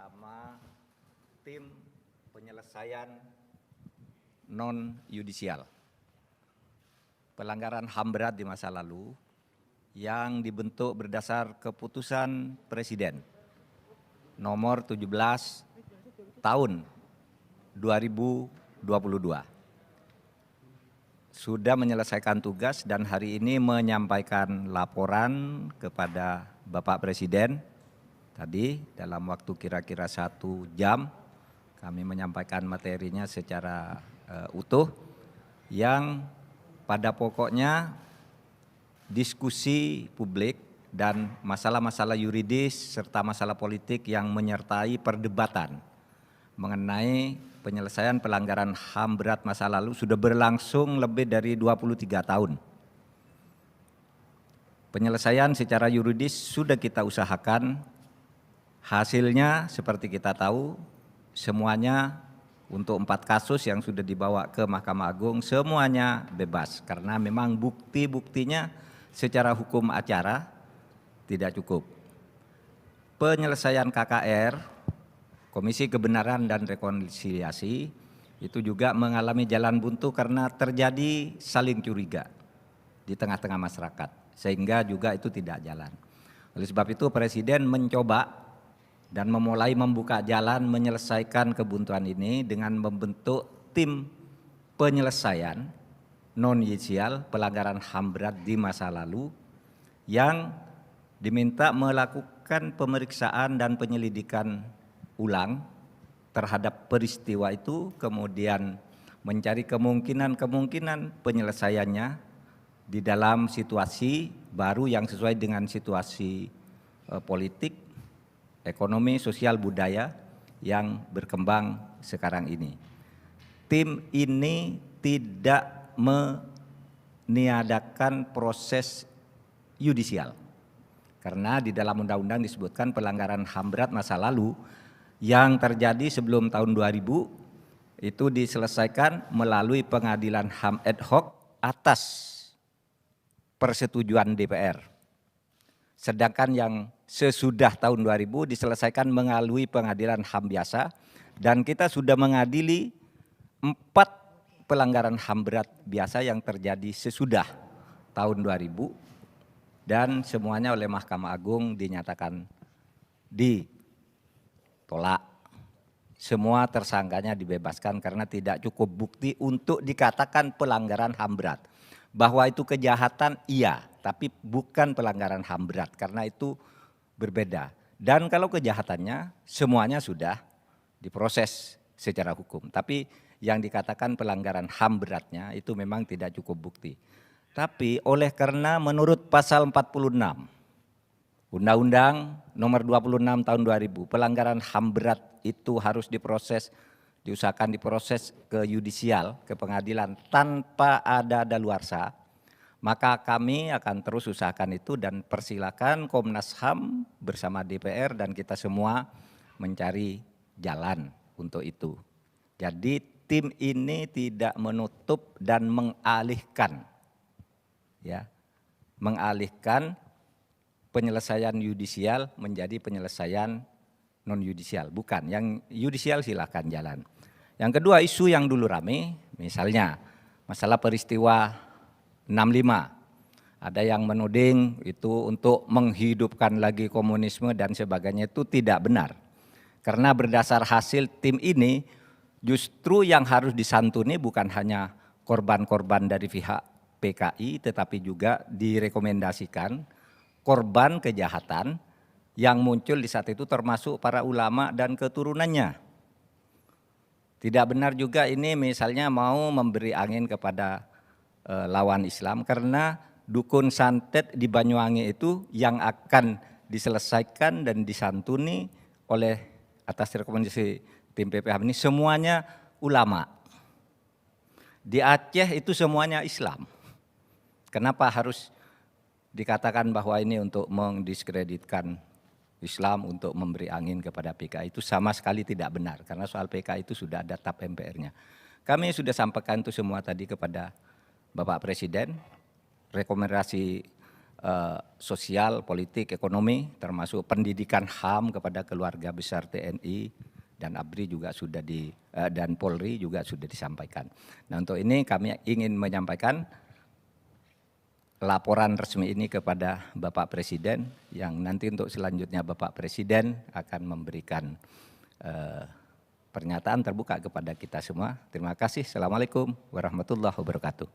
bersama tim penyelesaian non-yudisial pelanggaran HAM berat di masa lalu yang dibentuk berdasar keputusan Presiden nomor 17 tahun 2022. Sudah menyelesaikan tugas dan hari ini menyampaikan laporan kepada Bapak Presiden. Tadi dalam waktu kira-kira 1 jam kami menyampaikan materinya secara utuh yang pada pokoknya diskusi publik dan masalah-masalah yuridis serta masalah politik yang menyertai perdebatan mengenai penyelesaian pelanggaran HAM berat masa lalu sudah berlangsung lebih dari 23 tahun. Penyelesaian secara yuridis sudah kita usahakan. Hasilnya seperti kita tahu semuanya untuk 4 kasus yang sudah dibawa ke Mahkamah Agung semuanya bebas karena memang bukti-buktinya secara hukum acara tidak cukup. Penyelesaian KKR, Komisi Kebenaran dan Rekonsiliasi, itu juga mengalami jalan buntu karena terjadi saling curiga di tengah-tengah masyarakat sehingga juga itu tidak jalan. Oleh sebab itu Presiden mencoba dan memulai membuka jalan menyelesaikan kebuntuan ini dengan membentuk tim penyelesaian non-yudisial pelanggaran HAM berat di masa lalu yang diminta melakukan pemeriksaan dan penyelidikan ulang terhadap peristiwa itu, kemudian mencari kemungkinan penyelesaiannya di dalam situasi baru yang sesuai dengan situasi politik, ekonomi, sosial, budaya yang berkembang sekarang ini. Tim ini tidak meniadakan proses yudisial. Karena di dalam undang-undang disebutkan pelanggaran HAM berat masa lalu yang terjadi sebelum tahun 2000 itu diselesaikan melalui pengadilan HAM ad hoc atas persetujuan DPR. Sedangkan yang sesudah tahun 2000 diselesaikan melalui pengadilan HAM biasa dan kita sudah mengadili 4 pelanggaran HAM berat biasa yang terjadi sesudah tahun 2000 dan semuanya oleh Mahkamah Agung dinyatakan ditolak. Semua tersangkanya dibebaskan karena tidak cukup bukti untuk dikatakan pelanggaran HAM berat. Bahwa itu kejahatan iya, tapi bukan pelanggaran HAM berat karena itu berbeda. Dan kalau kejahatannya semuanya sudah diproses secara hukum. Tapi yang dikatakan pelanggaran HAM beratnya itu memang tidak cukup bukti. Tapi oleh karena menurut pasal 46 Undang-Undang nomor 26 tahun 2000 pelanggaran HAM berat itu harus diusahakan diproses ke yudisial, ke pengadilan tanpa ada daluarsa, maka kami akan terus usahakan itu dan persilakan Komnas HAM bersama DPR dan kita semua mencari jalan untuk itu. Jadi tim ini tidak menutup dan mengalihkan penyelesaian yudisial menjadi penyelesaian non-yudisial. Bukan, yang yudisial silakan jalan. Yang kedua, isu yang dulu rame, misalnya masalah peristiwa 65. Ada yang menuding itu untuk menghidupkan lagi komunisme dan sebagainya, itu tidak benar. Karena berdasar hasil tim ini, justru yang harus disantuni bukan hanya korban-korban dari pihak PKI, tetapi juga direkomendasikan korban kejahatan yang muncul di saat itu termasuk para ulama dan keturunannya. Tidak benar juga ini misalnya mau memberi angin kepada lawan Islam karena dukun santet di Banyuwangi itu yang akan diselesaikan dan disantuni oleh atas rekomendasi tim PPHAM ini semuanya ulama. Di Aceh itu semuanya Islam. Kenapa harus dikatakan bahwa ini untuk mendiskreditkan Islam untuk memberi angin kepada PKI? Itu sama sekali tidak benar karena soal PKI itu sudah ada TAP MPR-nya. Kami sudah sampaikan itu semua tadi kepada Bapak Presiden, rekomendasi sosial, politik, ekonomi, termasuk pendidikan HAM kepada keluarga besar TNI dan ABRI juga sudah dan Polri juga sudah disampaikan. Nah, untuk ini kami ingin menyampaikan laporan resmi ini kepada Bapak Presiden, yang nanti untuk selanjutnya Bapak Presiden akan memberikan pernyataan terbuka kepada kita semua. Terima kasih. Assalamualaikum warahmatullahi wabarakatuh.